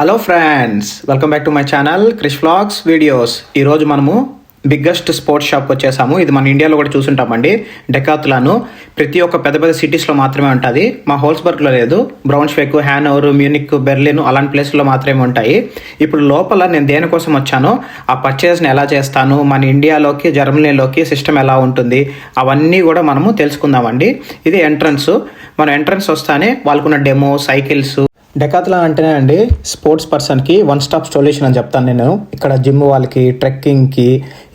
Hello friends, welcome back to my channel Krish vlogs videos. ఈరోజు మనము biggest sports shop వచ్చేసాము. ఇది మన ఇండియాలో కూడా చూసుంటామండి. డెకాత్లాన్ ప్రతి ఒక్క పెద్ద పెద్ద సిటీస్లో మాత్రమే ఉంటుంది. మా హోల్స్బర్గ్లో లేదు. బ్రౌన్స్వేక్, హ్యానోవర్, మ్యూనిక్, బెర్లిన్ అలాంటి ప్లేస్లో మాత్రమే ఉంటాయి. ఇప్పుడు లోపల నేను దేనికోసం వచ్చానో ఆ పర్చేస్ని ఎలా చేస్తాను, మన ఇండియాలోకి జర్మనీలోకి సిస్టమ్ ఎలా ఉంటుంది అవన్నీ కూడా మనము తెలుసుకుందామండి. ఇది ఎంట్రన్స్. మన ఎంట్రన్స్ వస్తానే వాళ్ళకున్న డెమో, సైకిల్స్. డెకాత్లాన్ అంటేనే అండి స్పోర్ట్స్ పర్సన్కి వన్ స్టాప్ సొల్యూషన్ అని చెప్తాను నేను. ఇక్కడ జిమ్ వాళ్ళకి, ట్రెక్కింగ్కి,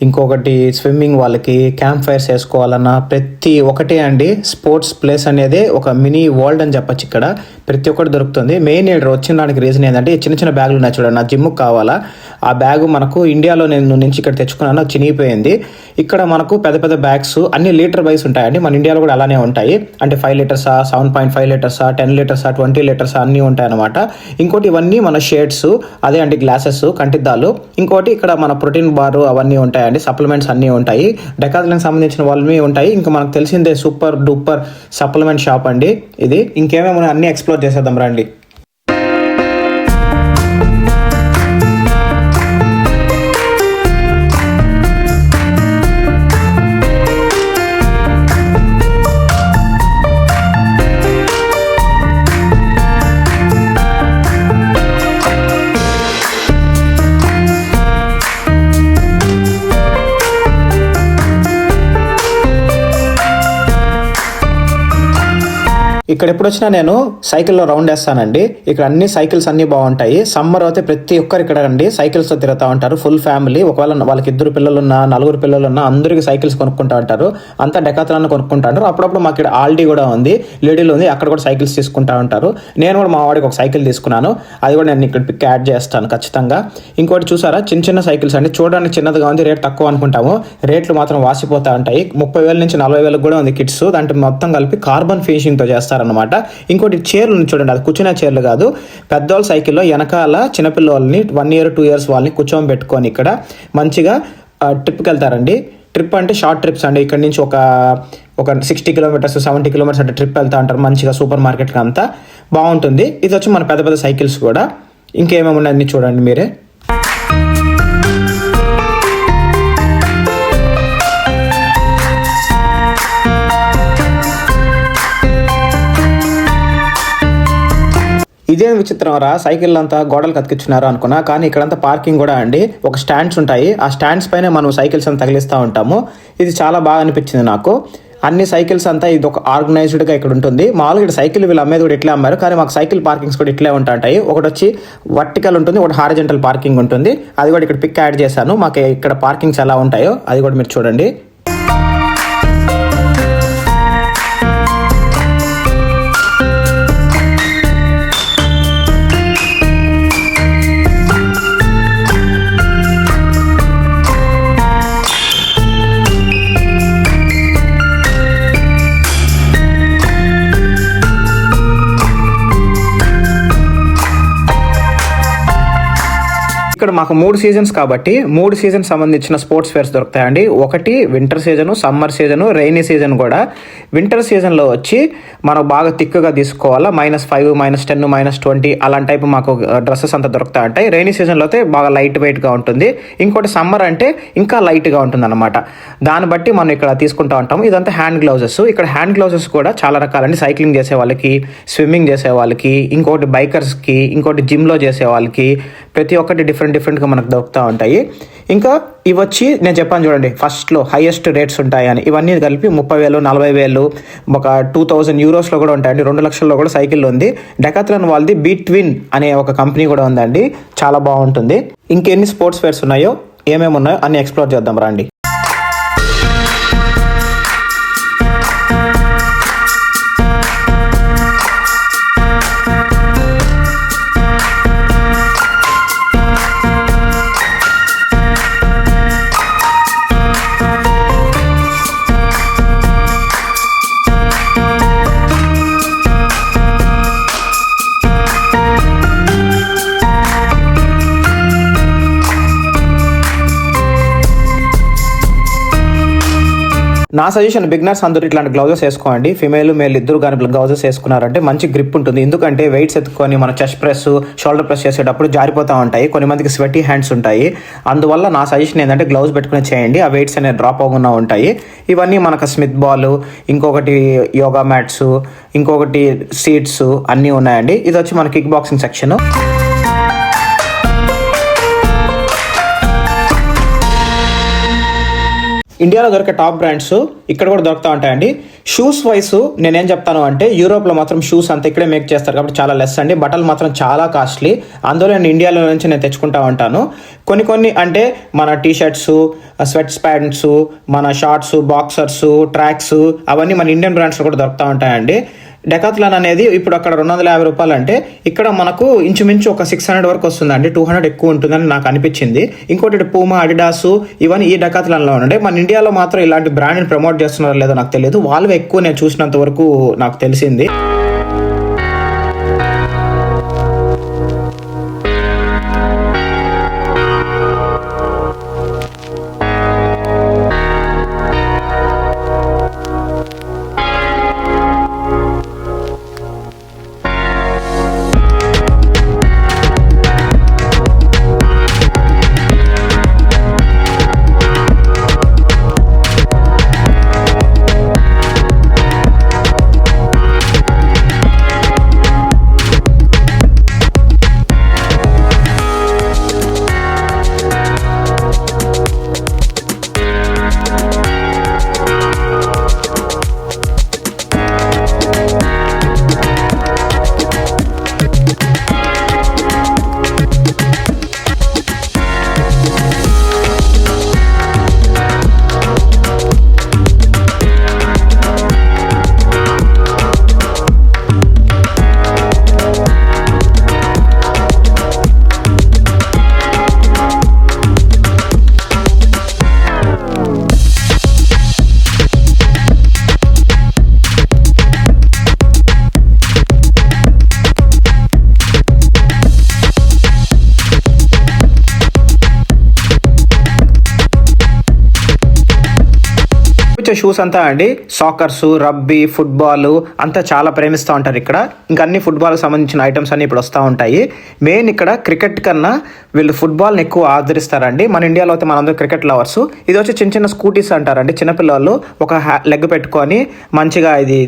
ఇంకొకటి స్విమ్మింగ్ వాళ్ళకి, క్యాంప్ ఫైర్స్ వేసుకోవాలన్నా ప్రతి ఒక్కటే అండి. స్పోర్ట్స్ ప్లేస్ అనేది ఒక మినీ వరల్డ్ అని చెప్పచ్చు. ఇక్కడ ప్రతి ఒక్కటి దొరుకుతుంది. మెయిన్ ఇక్కడ వచ్చిన దానికి రీజన్ ఏంటంటే చిన్న చిన్న బ్యాగులు ఉన్నాయి చూడండి. నా జిమ్కి కావాలా ఆ బ్యాగు మనకు ఇండియాలో నేను నుంచి ఇక్కడ తెచ్చుకున్నాను, చినిగిపోయింది. ఇక్కడ మనకు పెద్ద పెద్ద బ్యాగ్స్ అన్ని లీటర్ వైస్ ఉంటాయండి. మన ఇండియాలో కూడా అలానే ఉంటాయి. అంటే 5 లీటర్సా, 7.5 లీటర్సా, 10 లీటర్సా, 20 లీటర్సా అన్నీ ఉంటాయి అనమాట. ఇంకోటి ఇవన్నీ మన షేడ్స్, అదే అండి గ్లాసెస్, కంటిద్దాలు. ఇంకోటి ఇక్కడ మన ప్రోటీన్ బారు అవన్నీ ఉంటాయండి. సప్లిమెంట్స్ అన్నీ ఉంటాయి. డెకాత్లాన్కి సంబంధించిన వాళ్ళవి ఉంటాయి. ఇంకా మనకు తెలిసిందే సూపర్ డూపర్ సప్లిమెంట్ షాప్ అండి ఇది. ఇంకేమేమో అన్ని ఎక్స్ప్లోర్ చేసేద్దాం రండి. ఇక్కడ ఎప్పుడు వచ్చినా నేను సైకిల్లో రౌండ్ వేస్తానండి. ఇక్కడ అన్ని సైకిల్స్ అన్ని బాగుంటాయి. సమ్మర్ అయితే ప్రతి ఒక్కరు ఇక్కడ అండి సైకిల్స్తో తిరుగుతూ ఉంటారు. Full family. ఒకవేళ వాళ్ళకి 2 పిల్లలున్నా, 4 పిల్లలున్నా అందరికి సైకిల్స్ కొనుక్కుంటూ ఉంటారు. అంతా డెకాత్లాన్ కొనుక్కుంటా ఉంటారు. అప్పుడప్పుడు మాకు ఇక్కడ ఆల్డీ కూడా ఉంది, లేడీలు ఉంది, అక్కడ కూడా సైకిల్స్ తీసుకుంటూ ఉంటారు. నేను కూడా మా వాడికి ఒక సైకిల్ తీసుకున్నాను. అది కూడా నేను ఇక్కడ పిక్ యాడ్ చేస్తాను ఖచ్చితంగా. ఇంకోటి చూసారా, చిన్న చిన్న సైకిల్స్ అండి. చూడడానికి చిన్నదిగా ఉంది, రేట్ తక్కువ అనుకుంటాము. రేట్లు మాత్రం వాసిపోతూ ఉంటాయి. 30,000 నుంచి 40,000 కూడా ఉంది కిట్స్. దాంట్లో మొత్తం కలిపి కార్బన్ ఫినిషింగ్తో చేస్తారనమాట. ఇంకోటి చైర్లు చూడండి, అది కూర్చునే చైర్లు కాదు. పెద్దవాళ్ళ సైకిల్లో వెనకాల చిన్నపిల్లల్ని 1 year 2 years వాళ్ళని కూర్చొని పెట్టుకొని ఇక్కడ మంచిగా ట్రిప్కి వెళ్తారండి. ట్రిప్ అంటే షార్ట్ ట్రిప్స్ అండి. ఇక్కడ నుంచి ఒక 60 కిలోమీటర్స్ 70 కిలోమీటర్స్ అంటే ట్రిప్ వెళ్తా ఉంటారు మంచిగా. సూపర్ మార్కెట్కి అంతా బాగుంటుంది. ఇది వచ్చి మన పెద్ద పెద్ద సైకిల్స్ కూడా. ఇంకేమేమి ఉన్నాయని చూడండి మీరే. ఇదేం విచిత్రం రా, సైకిల్ అంతా గోడలు కతికించున్నారు అనుకున్నా. కానీ ఇక్కడంతా పార్కింగ్ కూడా అండి. ఒక స్టాండ్స్ ఉంటాయి. ఆ స్టాండ్స్ పైన మనం సైకిల్స్ అని తగిలిస్తూ ఉంటాము. ఇది చాలా బాగా అనిపించింది నాకు. అన్ని సైకిల్స్ అంతా ఇది ఒక ఆర్గనైజ్డ్గా ఇక్కడ ఉంటుంది. మామూలుగా ఇక్కడ సైకిల్ వీళ్ళు అమ్మేది కూడా ఇట్లే అమ్మారు. కానీ మాకు సైకిల్ పార్కింగ్స్ కూడా ఇట్లే ఉంటాయి. ఒకటి వచ్చి వర్టికల్ ఉంటుంది, ఒకటి హారిజెంటల్ పార్కింగ్ ఉంటుంది. అది కూడా ఇక్కడ పిక్ యాడ్ చేశాను. మాకు ఇక్కడ పార్కింగ్స్ ఎలా ఉంటాయో అది కూడా మీరు చూడండి. ఇక్కడ మాకు 3 సీజన్స్ కాబట్టి 3 సీజన్ సంబంధించిన స్పోర్ట్స్ వేర్స్ దొరుకుతాయండి. ఒకటి winter season, summer season, rainy season కూడా. వింటర్ సీజన్లో వచ్చి మనం బాగా థిక్గా తీసుకోవాలా. -5, -10, -20 అలాంటి టైపు మాకు డ్రెస్సెస్ అంతా దొరుకుతా ఉంటాయి. రైనీ సీజన్లో అయితే బాగా లైట్ వెయిట్గా ఉంటుంది. ఇంకోటి సమ్మర్ అంటే ఇంకా లైట్గా ఉంటుంది అనమాట. దాన్ని బట్టి మనం ఇక్కడ తీసుకుంటూ ఉంటాము. ఇదంతా హ్యాండ్ గ్లౌజెస్. ఇక్కడ హ్యాండ్ గ్లౌజెస్ కూడా చాలా రకాలండి. సైక్లింగ్ చేసే వాళ్ళకి, స్విమ్మింగ్ చేసే వాళ్ళకి, ఇంకోటి బైకర్స్కి, ఇంకోటి జిమ్లో చేసే వాళ్ళకి, ప్రతి ఒక్కటి డిఫరెంట్గా మనకు దొరుకుతూ ఉంటాయి. ఇంకా ఇవి వచ్చి నేను చెప్పాను చూడండి, ఫస్ట్లో హైయెస్ట్ రేట్స్ ఉంటాయని. ఇవన్నీ కలిపి 30,000, 40,000, ఒక 2,000 యూరోస్లో కూడా ఉంటాయండి. 2 లక్షల్లో కూడా సైకిల్ ఉంది. డెకాత్లాన్ వాళ్ళది బీట్విన్ అనే ఒక కంపెనీ కూడా ఉందండి. చాలా బాగుంటుంది. ఇంకెన్ని స్పోర్ట్స్ వేర్స్ ఉన్నాయో, ఏమేమి ఉన్నాయో అన్ని ఎక్స్ప్లోర్ చేద్దాం రండి. నా సజెషన్ బిగినర్స్ అందరూ ఇట్లాంటి గ్లౌజెస్ వేసుకోండి. ఫిమేల్ మేల్ ఇద్దరు కానీ గ్లౌజెస్ వేసుకున్నారంటే మంచి గ్రిప్ ఉంటుంది. ఎందుకంటే వెయిట్స్ ఎత్తుకొని మన చెస్ట్ ప్రెస్ షోల్డర్ ప్రెస్ చేసేటప్పుడు జారిపోతూ ఉంటాయి. కొన్ని మందికి స్వెటీ హ్యాండ్స్ ఉంటాయి. అందువల్ల నా సజెషన్ ఏంటంటే గ్లౌజ్ పెట్టుకుని చేయండి. ఆ వెయిట్స్ అనేవి డ్రాప్ అవ్వకుండా ఉంటాయి. ఇవన్నీ మనకు స్మిత్ బాల్, ఇంకొకటి యోగా మ్యాట్స్, ఇంకొకటి సీట్స్ అన్నీ ఉన్నాయండి. ఇది వచ్చి మన కిక్ బాక్సింగ్ సెక్షన్. ఇండియాలో దొరికే టాప్ బ్రాండ్స్ ఇక్కడ కూడా దొరుకుతూ ఉంటాయండి. షూస్ వైస్ నేనేం చెప్తాను అంటే యూరోప్లో మాత్రం షూస్ అంతా ఇక్కడే మేక్ చేస్తారు కాబట్టి చాలా లెస్ అండి. బట్టలు మాత్రం చాలా కాస్ట్లీ. అందులో నేను ఇండియాలో నుంచి నేను తెచ్చుకుంటా ఉంటాను. కొన్ని అంటే మన టీ షర్ట్స్, స్వెట్స్ ప్యాంట్స్, మన షార్ట్స్, బాక్సర్స్, ట్రాక్స్ అవన్నీ మన ఇండియన్ బ్రాండ్స్లో కూడా దొరుకుతూ ఉంటాయండి. డెకాథ్లాన్ అనేది ఇప్పుడు అక్కడ 250 రూపాయలు అంటే ఇక్కడ మనకు ఇంచుమించు ఒక 600 వరకు వస్తుందండి. 200 ఎక్కువ ఉంటుందని నాకు అనిపించింది. ఇంకోటి పూమా, అడిడాస్ ఇవన్నీ ఈ డెకాథ్లాన్లో ఉండే. మన ఇండియాలో మాత్రం ఇలాంటి బ్రాండ్ని ప్రమోట్ చేస్తున్నారో లేదో నాకు తెలియదు. వాళ్ళు ఎక్కువ నేను చూసినంత వరకు నాకు తెలిసింది. షూస్ అంతా అండి సాకర్స్, రబ్బీ, ఫుట్బాల్ అంతా చాలా ప్రేమిస్తూ ఉంటారు ఇక్కడ. ఇంకా అన్ని ఫుట్బాల్ సంబంధించిన ఐటమ్స్ అన్ని ఇప్పుడు వస్తూ ఉంటాయి. మెయిన్ ఇక్కడ క్రికెట్ కన్నా వీళ్ళు ఫుట్బాల్ని ఎక్కువ ఆదరిస్తారండి. మన ఇండియాలో అయితే మనందరూ క్రికెట్ లవర్స్. ఇది వచ్చి చిన్న స్కూటీస్ అంటారండి. చిన్నపిల్లలు ఒక లెగ్ పెట్టుకొని మంచిగా ఇది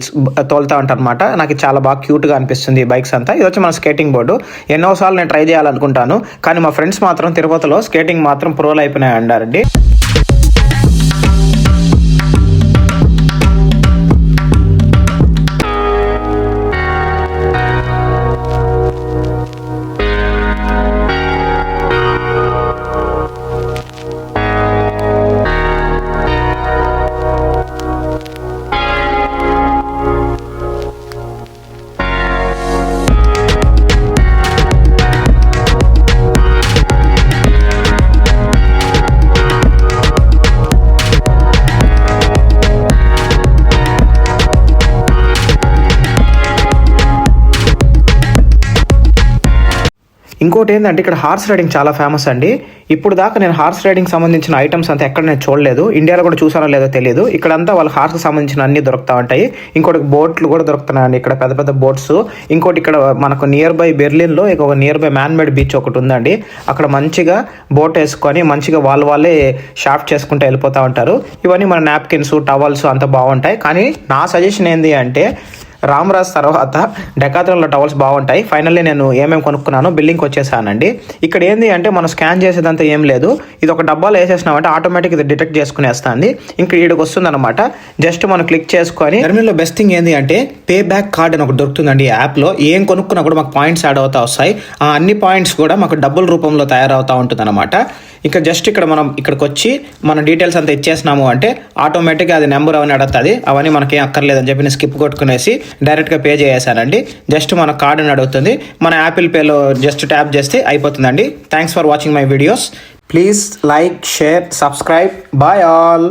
తోలుతూ ఉంటారు అనమాట. నాకు చాలా బాగా క్యూట్గా అనిపిస్తుంది ఈ బైక్స్ అంతా. ఇది వచ్చి మన స్కేటింగ్ బోర్డు. ఎన్నోసార్లు నేను ట్రై చేయాలనుకుంటాను, కానీ మా ఫ్రెండ్స్ మాత్రం తిరుపతిలో స్కేటింగ్ మాత్రం ప్రోలు అయిపోయినాయి అన్నారండి. ఇంకోటి ఏంటంటే ఇక్కడ హార్స్ రైడింగ్ చాలా ఫేమస్ అండి. ఇప్పుడు దాకా నేను హార్స్ రైడింగ్ సంబంధించిన ఐటమ్స్ అంతా ఎక్కడ నేను చూడలేదు. ఇండియాలో కూడా చూసానో లేదో తెలియదు. ఇక్కడంతా వాళ్ళ హార్స్కి సంబంధించిన అన్ని దొరుకుతూ ఉంటాయి. ఇంకోటి బోట్లు కూడా దొరుకుతున్నాయండి ఇక్కడ, పెద్ద పెద్ద బోట్స్. ఇంకోటి ఇక్కడ మనకు నియర్ బై బెర్లిన్లో ఒక నియర్ బై మ్యాన్మేడ్ బీచ్ ఒకటి ఉందండి. అక్కడ మంచిగా బోట్ వేసుకొని మంచిగా వాళ్ళే షాఫ్ట్ చేసుకుంటూ వెళ్ళిపోతూ ఉంటారు. ఇవన్నీ మన నాప్కిన్స్, టవల్స్ అంతా బాగుంటాయి. కానీ నా సజెషన్ ఏంటి అంటే రామరాజ్ తర్వాత డెకాథ్లాన్లో టవల్స్ బాగుంటాయి. ఫైనల్లీ నేను ఏమేమి కొనుక్కున్నానో బిల్లింగ్కి వచ్చేసానండి. ఇక్కడ ఏంది అంటే మనం స్కాన్ చేసేదంతా ఏం లేదు. ఇది ఒక డబ్బాలో వేసేసినామంటే ఆటోమేటిక్ ఇది డిటెక్ట్ చేసుకునేస్తుంది. ఇంకా ఈడికి వస్తుంది అనమాట. జస్ట్ మనం క్లిక్ చేసుకొని టెర్మినల్లో బెస్ట్ థింగ్ ఏంటి అంటే పే బ్యాక్ కార్డ్ అని ఒకటి దొరుకుతుందండి. యాప్లో ఏం కొనుక్కున్నా కూడా మాకు పాయింట్స్ యాడ్ అవుతా వస్తాయి. ఆ అన్ని పాయింట్స్ కూడా మాకు డబ్బుల రూపంలో తయారవుతూ ఉంటుంది అనమాట. ఇంకా జస్ట్ ఇక్కడ మనం ఇక్కడికి వచ్చి మన డీటెయిల్స్ అంతా ఇచ్చేసినాము అంటే ఆటోమేటిక్గా అది నెంబర్ అవన్నీ అడుగుతుంది. అవన్నీ మనకేం అక్కర్లేదని చెప్పి నేను స్కిప్ కొట్టుకునేసి డైరెక్ట్గా పే చేసేసానండి. జస్ట్ మన కార్డుని అడుగుతుంది. మన యాపిల్ పేలో జస్ట్ ట్యాప్ చేస్తే అయిపోతుందండి. Thanks for watching my videos. Please like, share, subscribe. Bye all.